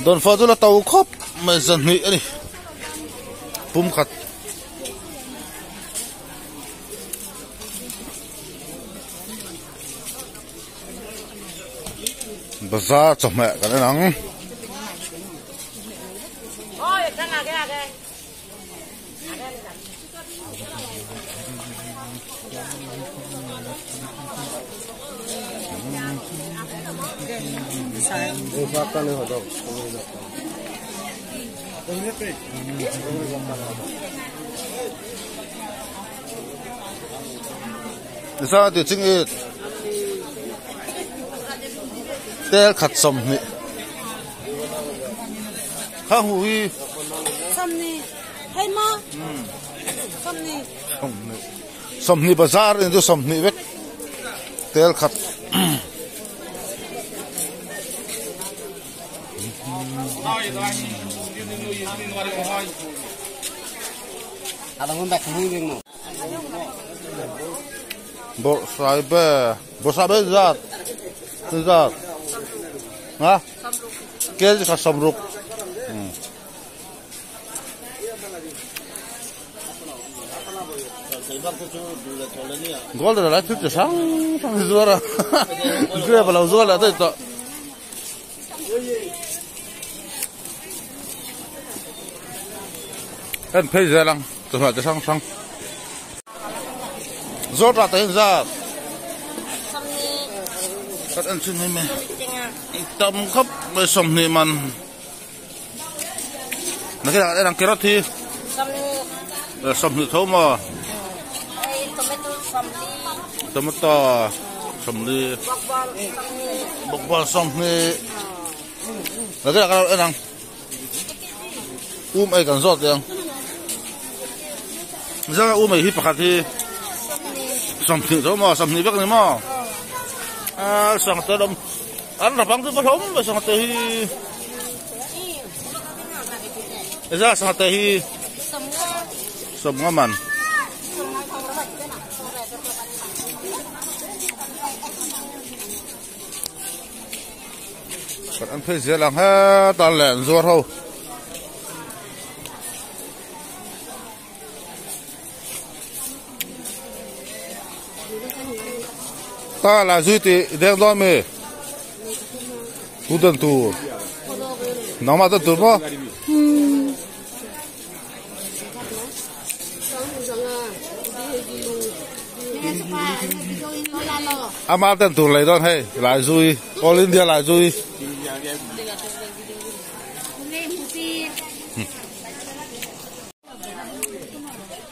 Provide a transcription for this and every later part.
Don Fadu là tàu khóc mà dần nghỉ đi bùm khát bazaar cho mẹ cái nắng sao thì chính là tel khát sầm nè khá hủi sầm nè hay mà sầm nè bazaar nên tôi sầm nè vậy tel khát bộ sai bè zat hả kia gì cả sầm rục gọi là lại thích sáng rồi à kia vào rồi là đấy to anh thấy gì lắm tôi hỏi cho sang rốt ra tới ra các anh xin mày tâm khắp với sông này man nó cái này đang kéo thì sông này thấu mà tomato sông này bọc bao sông này nó cái này đang ai cần rót không giờ ai hít phải thì sông này thấu mà sông này bắc này mà sang tới đông ăn là băng thứ bất hống mà sang tới ra sang tới sông ngắm mặn còn ăn phê dễ lắm ha toàn lẹn ruột thôi ta là duy trì đeo đôi mì tu đơn tu nó mà tu mà mà đơn tu lấy đôi hay lại duy All India lại duy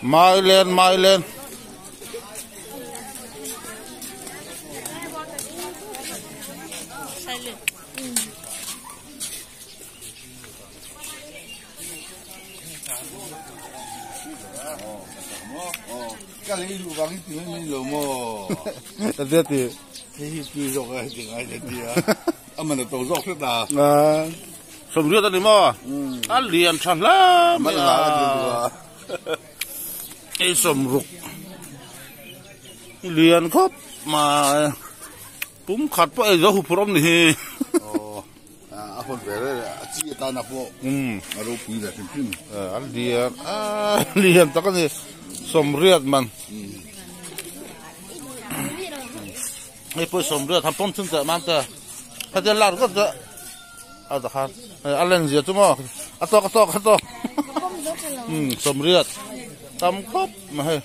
mai lên cái này lu vàng thì mới lồ mò, thật ra thì cái gì rồi cái gì ai đấy à, mà nó tổ dọc hết à, sầm riết anh đi mò, anh liền chăn lắm, mà cái sầm rục liền khóc mà bún khát phải giờ hụt prom này. Aku beri ciri tanah po, arupi dah tempin. Lihat tak kan ni somriat man. Ini pun somriat, hampun tu tak mantap. Ada lar kot tak? Ada kan? Alen dia tu mah. Atau. Somriat, tamkop mah.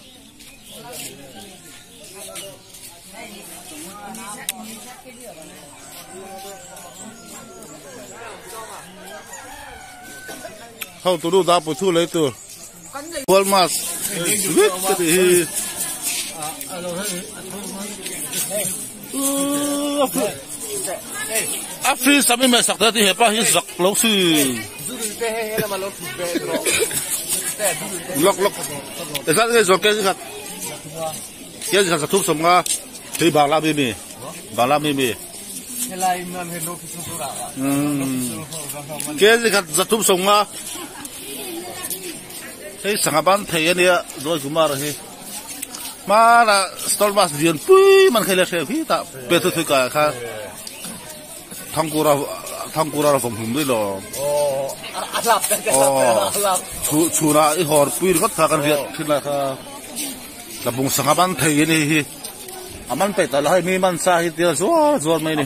Không tôi đu đáp một thu lấy từ Walmart biết cái gì Afri sami mà sặc ra thì hết pa hết sặc lâu sư lọc để ra cái rồi cái gì thuốc sống nga thì bà la mì cái gì giật thuốc sống nga thế sáng ban thấy anh ấy rồi cũng mà rồi mà là stol mas dian pui man khai lệ phi ta pe tu cả kha thang cura phòng hùng đấy lo chú na ít hор pui rất thàกันviệt thì là bung sang ban thấy này aman pe ta lai mi man sa hi tia zo mai ni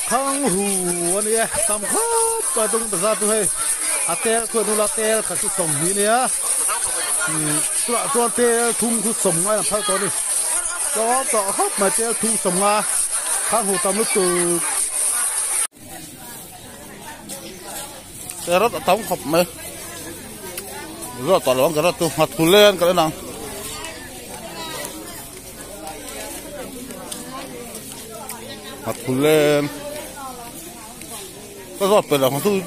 thang hu ani tam khop pa dung ta za tu he atel ko nu la tel ka su som hi ne a cho te thung khu som ngai phal to ni to khop ma te thung som nga thang hu tam lu tu te rat tam khop mai rồi tao lỏng cái đó tôi mặt phun lên cái nào mặt phun lên cái giọt phải là không tôi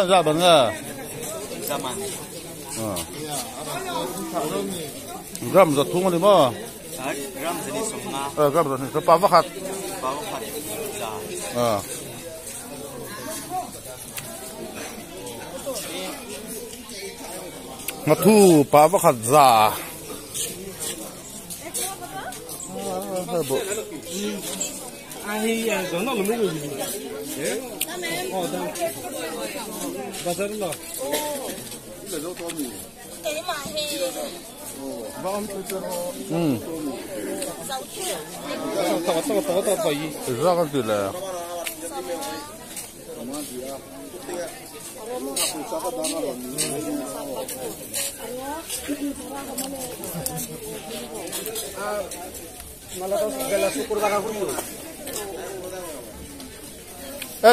ra bằng à gram giật thung đi mà gram jadi semua gram giật thì pa vắt ngắt thu pa vắt già ai giống nó mới được gì đâu bazar lo ra con từ là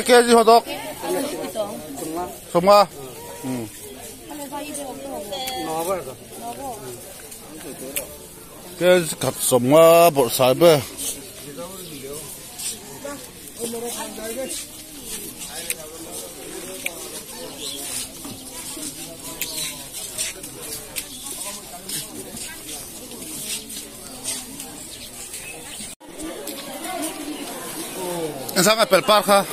cái gì hot dog semua cái cặp semua bộ sai bơ sang apel park ha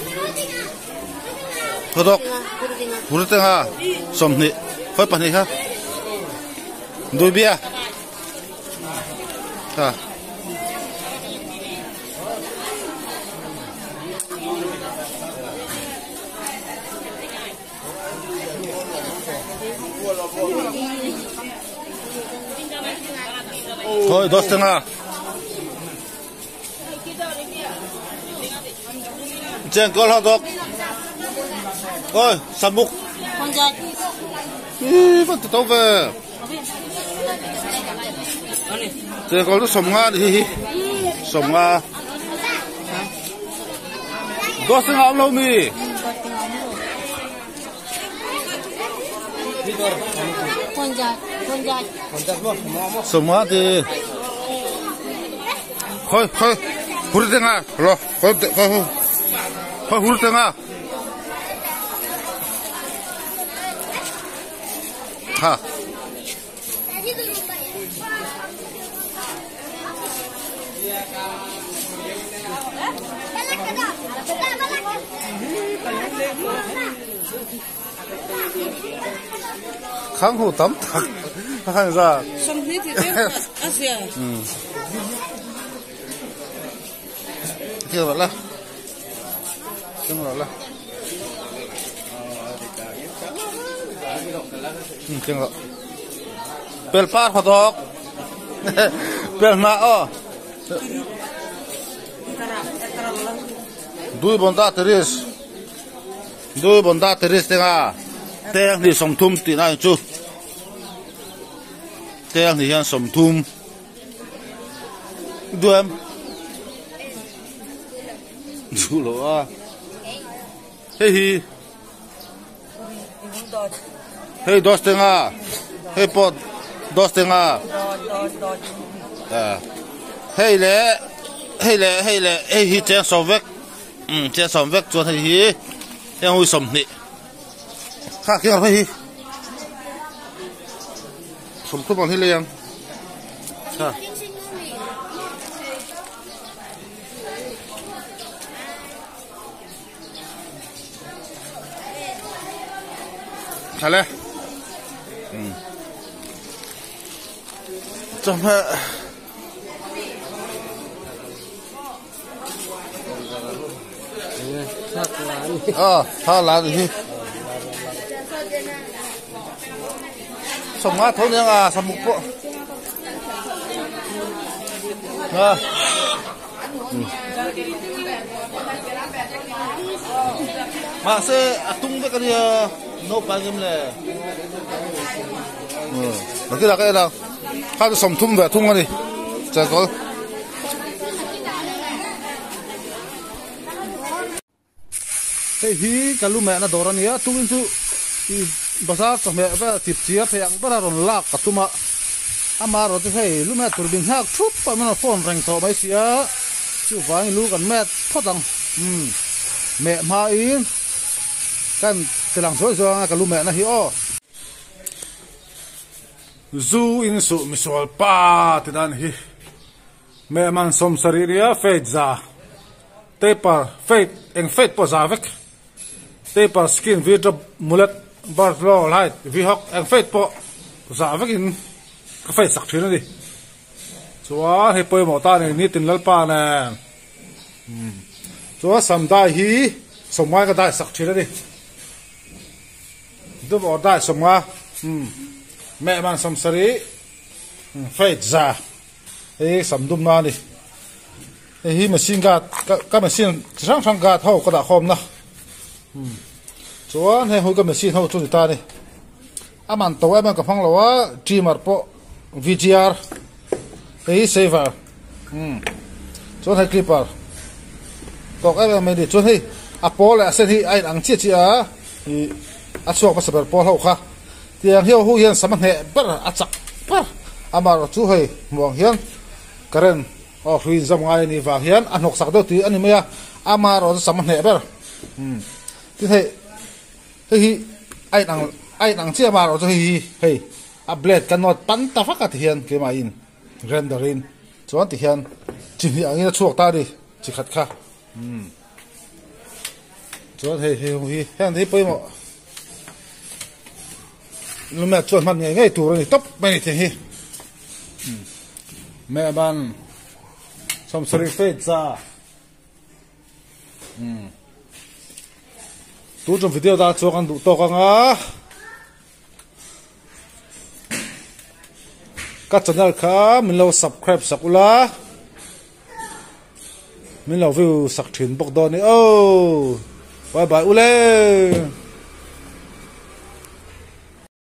hot dog pura tengah somni khoi pani ha đôi bia ha thôi dos tengah jengkol hot dog ôi sabuk vẫn tao về jengkol itu semua di semua dos tengah om lâu mi semua di khoi huru tengah lo khoi huru tengah ha khang hồ tắm thật hàng ra xong hết thì tiếp Asia kia rồi là kia rồi pel par hot dog pel ma o dui bonda teris tengah teng di som thum ti na chu teng di hian som thum duam chu lo a hey dos tengah hey pot dos tengah hey le hey hi chen som vek chen som vek chuan hi yang hui som ni khác kia phải hi sum tu bằng hi liền Hả lẽ trong tha lá gì sống á thôi nhá à sắm một bộ mà sẽ tung với cái gì nấu bao nhiêu lệ mà cái là cái nào hai cái sống thung về thung cái đi chả có hey hi kalu mẹ na doran ya tungin tu bazar ka mẹ ba tip chia phang ba ron lak katuma ama ro te hey lu mẹ turbin hak thup pa mana phone rang to mai sia chu wang lu kan mẹ phodang mẹ ma in kan telang so so kalu mẹ na hi o zu in su misol pa tidan hi mẹ man som sariria fedza tepa fed eng fed po zavek tepa skin vidra mulet barlo light vihok eng fed po zavek in ka fed sak thina di chuwa he poi mo ta ni tin lalpa na chuwa samdai hi somai ka dai sak thina di du bo dai somwa mẹ man som sari fed za e samdum na ni hi machine ka machine sang ga thau ka da khom na chuan he hoi ka machine ho chu ta ni aman to em ka phang lawa trimmer po VGR e saver chuan he clipper to ka me di chuan hi apol a sen hi ai ang chi chi a hi a chuak pa saber pol ho kha tiang hiu hu hian samane ber a chak par amar chu hei muang hian karen o hui zam ngai ni wa hian anok sak do ti ani meya ama ro sam hne ber ti hi ai nang chia ma ro hi hei a blade cannot pan ta fa ka ti hian ke ma in renderin chuan ti hian chi hi angin chuak ta di chi khat kha chuan hei hi hian hi poi mo lu me chuan man ngai tu ro ni top mai ti hi mẹ ban som sari fed za tu trong video da cho kan du to ka nga ka channel kha min lo subscribe sakula min lo view sak thin bok do ni o bye bye ule